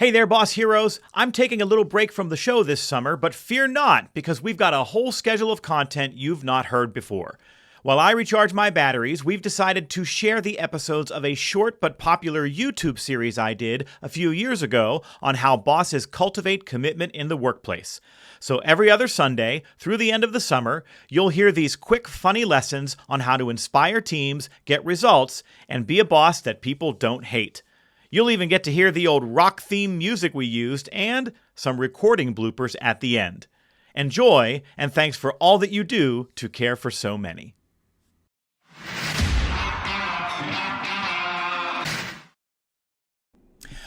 Hey there, boss heroes. I'm taking a little break from the show this summer, but fear not, because we've got a whole schedule of content you've not heard before. While I recharge my batteries, we've decided to share the episodes of a short but popular YouTube series I did a few years ago on how bosses cultivate commitment in the workplace. So every other Sunday, through the end of the summer, you'll hear these quick, funny lessons on how to inspire teams, get results, and be a boss that people don't hate. You'll even get to hear the old rock theme music we used and some recording bloopers at the end. Enjoy, and thanks for all that you do to care for so many.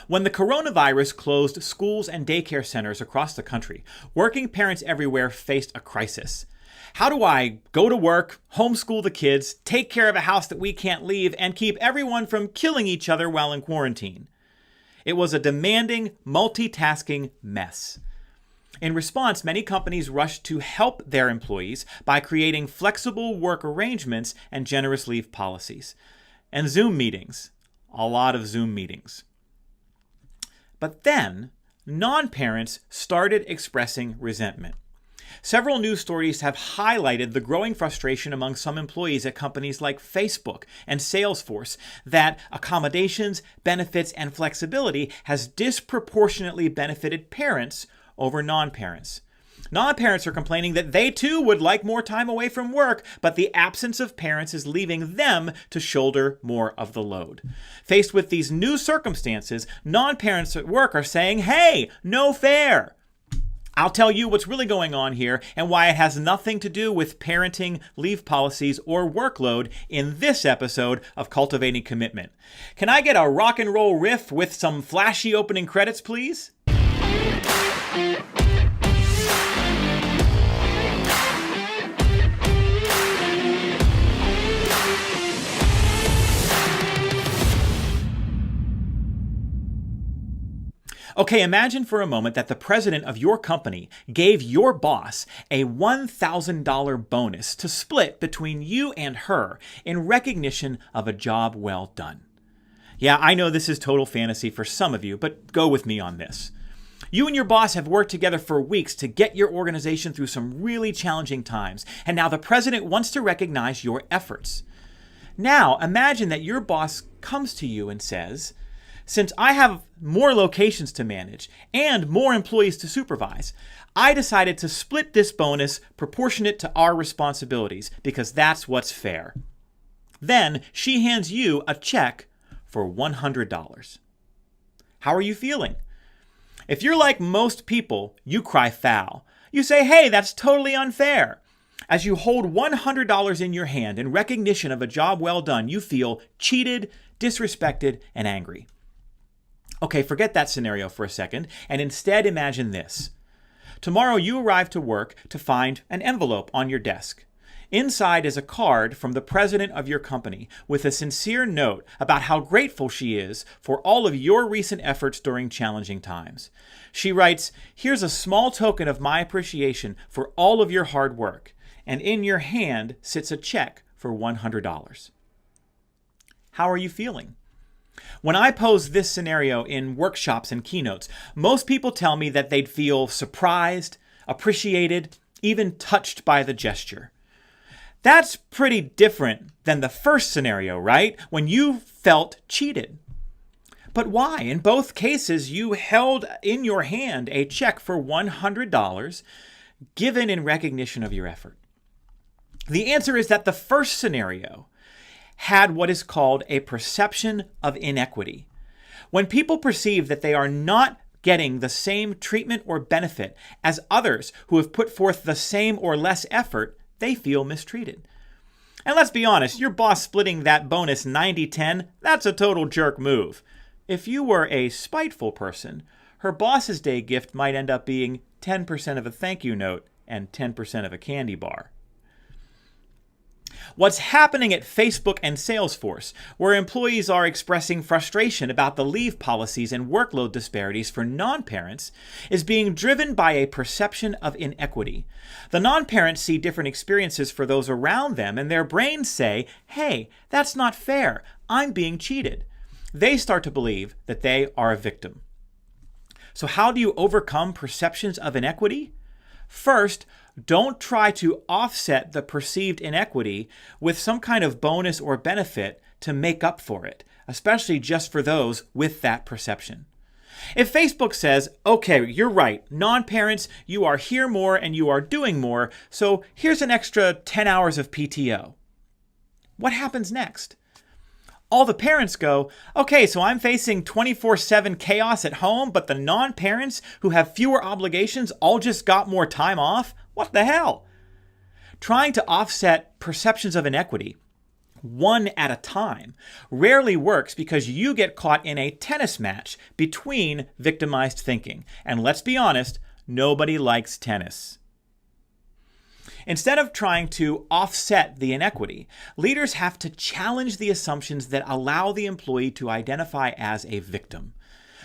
When the coronavirus closed schools and daycare centers across the country, working parents everywhere faced a crisis. How do I go to work, homeschool the kids, take care of a house that we can't leave, and keep everyone from killing each other while in quarantine? It was a demanding, multitasking mess. In response, many companies rushed to help their employees by creating flexible work arrangements and generous leave policies. And Zoom meetings. A lot of Zoom meetings. But then, non-parents started expressing resentment. Several news stories have highlighted the growing frustration among some employees at companies like Facebook and Salesforce that accommodations, benefits, and flexibility has disproportionately benefited parents over non-parents. Non-parents are complaining that they too would like more time away from work, but the absence of parents is leaving them to shoulder more of the load. Faced with these new circumstances, non-parents at work are saying, "Hey, no fair." I'll tell you what's really going on here and why it has nothing to do with parenting, leave policies, or workload in this episode of Cultivating Commitment. Can I get a rock and roll riff with some flashy opening credits, please? Okay, imagine for a moment that the president of your company gave your boss a $1,000 bonus to split between you and her in recognition of a job well done. Yeah, I know this is total fantasy for some of you, but go with me on this. You and your boss have worked together for weeks to get your organization through some really challenging times, and now the president wants to recognize your efforts. Now, imagine that your boss comes to you and says, "Since I have more locations to manage and more employees to supervise, I decided to split this bonus proportionate to our responsibilities because that's what's fair." Then she hands you a check for $100. How are you feeling? If you're like most people, you cry foul. You say, "Hey, that's totally unfair." As you hold $100 in your hand in recognition of a job well done, you feel cheated, disrespected, and angry. Okay, forget that scenario for a second, and instead imagine this. Tomorrow you arrive to work to find an envelope on your desk. Inside is a card from the president of your company with a sincere note about how grateful she is for all of your recent efforts during challenging times. She writes, "Here's a small token of my appreciation for all of your hard work," and in your hand sits a check for $100. How are you feeling? When I pose this scenario in workshops and keynotes, most people tell me that they'd feel surprised, appreciated, even touched by the gesture. That's pretty different than the first scenario, right? When you felt cheated. But why? In both cases, you held in your hand a check for $100 given in recognition of your effort. The answer is that the first scenario had what is called a perception of inequity. When people perceive that they are not getting the same treatment or benefit as others who have put forth the same or less effort, they feel mistreated. And let's be honest, your boss splitting that bonus 90-10, that's a total jerk move. If you were a spiteful person, her boss's day gift might end up being 10% of a thank you note and 10% of a candy bar. What's happening at Facebook and Salesforce, where employees are expressing frustration about the leave policies and workload disparities for non-parents, is being driven by a perception of inequity. The non-parents see different experiences for those around them, and their brains say, "Hey, that's not fair. I'm being cheated." They start to believe that they are a victim. So how do you overcome perceptions of inequity? First, don't try to offset the perceived inequity with some kind of bonus or benefit to make up for it, especially just for those with that perception. If Facebook says, okay, you're right, non-parents, you are here more and you are doing more, so here's an extra 10 hours of PTO. What happens next? All the parents go, okay, so I'm facing 24/7 chaos at home, but the non-parents who have fewer obligations all just got more time off? What the hell? Trying to offset perceptions of inequity one at a time rarely works because you get caught in a tennis match between victimized thinking. And let's be honest, nobody likes tennis. Instead of trying to offset the inequity, leaders have to challenge the assumptions that allow the employee to identify as a victim,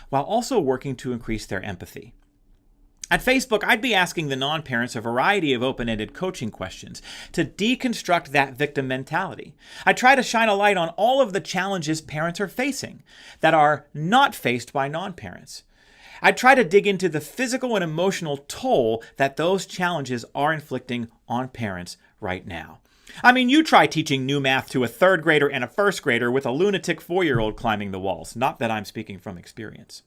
while also working to increase their empathy. At Facebook, I'd be asking the non-parents a variety of open-ended coaching questions to deconstruct that victim mentality. I try to shine a light on all of the challenges parents are facing that are not faced by non-parents. I try to dig into the physical and emotional toll that those challenges are inflicting on parents right now. I mean, you try teaching new math to a third grader and a first grader with a lunatic 4-year-old climbing the walls. Not that I'm speaking from experience.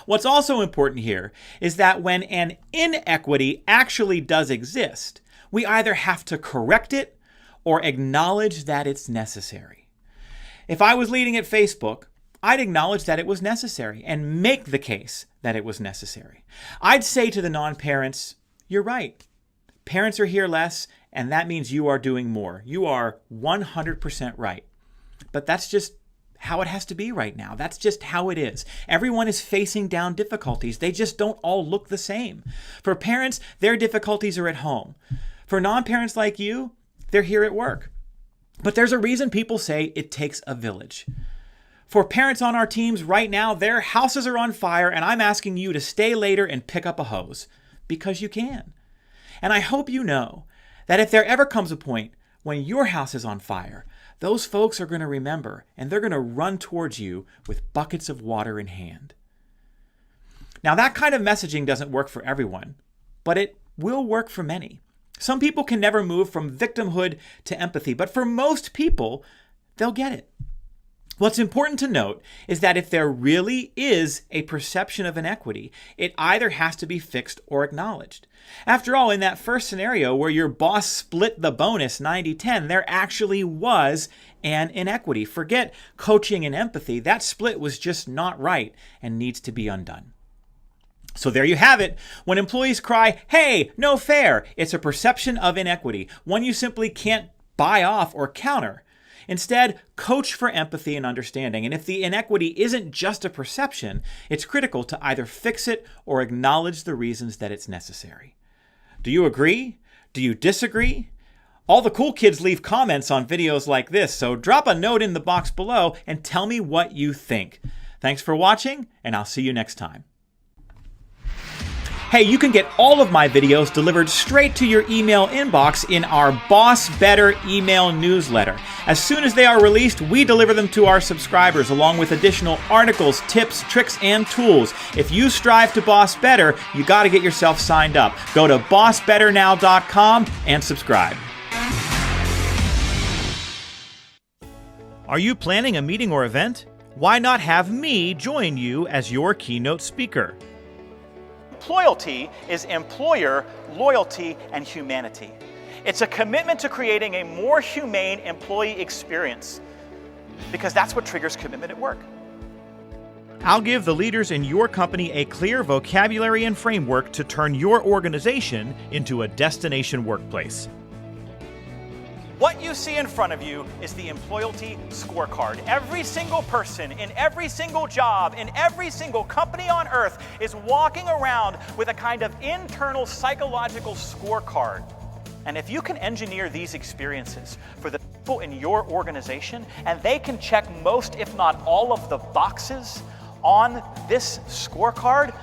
What's also important here is that when an inequity actually does exist, we either have to correct it or acknowledge that it's necessary. If I was leading at Facebook, I'd acknowledge that it was necessary and make the case that it was necessary. I'd say to the non-parents, you're right. Parents are here less, and that means you are doing more. You are 100% right. But that's just how it has to be right now. That's just how it is. Everyone is facing down difficulties. They just don't all look the same. For parents, their difficulties are at home. For non-parents like you, they're here at work. But there's a reason people say it takes a village. For parents on our teams right now, their houses are on fire, and I'm asking you to stay later and pick up a hose because you can. And I hope you know that if there ever comes a point when your house is on fire, those folks are going to remember, and they're going to run towards you with buckets of water in hand. Now, that kind of messaging doesn't work for everyone, but it will work for many. Some people can never move from victimhood to empathy, but for most people, they'll get it. What's important to note is that if there really is a perception of inequity, it either has to be fixed or acknowledged. After all, in that first scenario where your boss split the bonus 90-10, there actually was an inequity. Forget coaching and empathy. That split was just not right and needs to be undone. So there you have it. When employees cry, hey, no fair, it's a perception of inequity, one you simply can't buy off or counter. Instead, coach for empathy and understanding. And if the inequity isn't just a perception, it's critical to either fix it or acknowledge the reasons that it's necessary. Do you agree? Do you disagree? All the cool kids leave comments on videos like this, so drop a note in the box below and tell me what you think. Thanks for watching, and I'll see you next time. Hey, you can get all of my videos delivered straight to your email inbox in our BossBetter email newsletter. As soon as they are released, we deliver them to our subscribers along with additional articles, tips, tricks, and tools. If you strive to boss better, you got to get yourself signed up. Go to bossbetternow.com and subscribe. Are you planning a meeting or event? Why not have me join you as your keynote speaker? Loyalty is employer loyalty and humanity. It's a commitment to creating a more humane employee experience because that's what triggers commitment at work. I'll give the leaders in your company a clear vocabulary and framework to turn your organization into a destination workplace. What you see in front of you is the Employalty Scorecard. Every single person in every single job in every single company on earth is walking around with a kind of internal psychological scorecard. And if you can engineer these experiences for the people in your organization, and they can check most, if not all, of the boxes on this scorecard,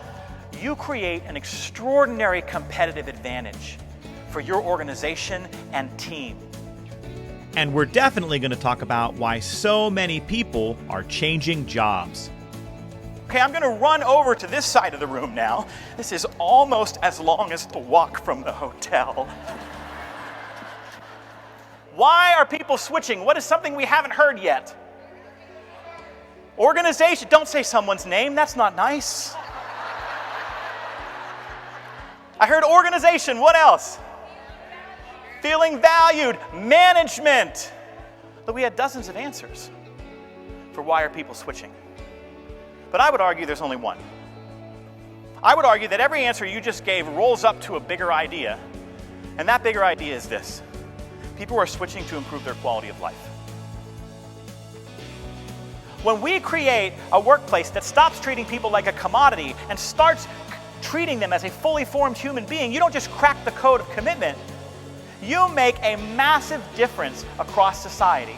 you create an extraordinary competitive advantage for your organization and team. And we're definitely going to talk about why so many people are changing jobs. Okay. Okay, I'm going to run over to this side of the room now. This is almost as long as the walk from the hotel. Why are people switching? What is something we haven't heard yet? Organization. Don't say someone's name. That's not nice. I heard organization. What else? Feeling valued. Management. But we had dozens of answers for why are people switching. But I would argue there's only one. I would argue that every answer you just gave rolls up to a bigger idea, and that bigger idea is this. People are switching to improve their quality of life. When we create a workplace that stops treating people like a commodity and starts treating them as a fully formed human being, you don't just crack the code of commitment, you make a massive difference across society.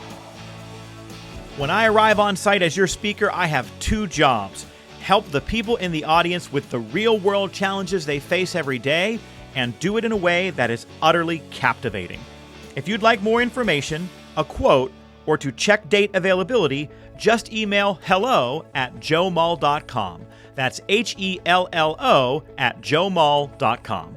When I arrive on site as your speaker, I have two jobs. Help the people in the audience with the real-world challenges they face every day, and do it in a way that is utterly captivating. If you'd like more information, a quote, or to check date availability, just email hello@joemull.com. That's HELLO@joemull.com.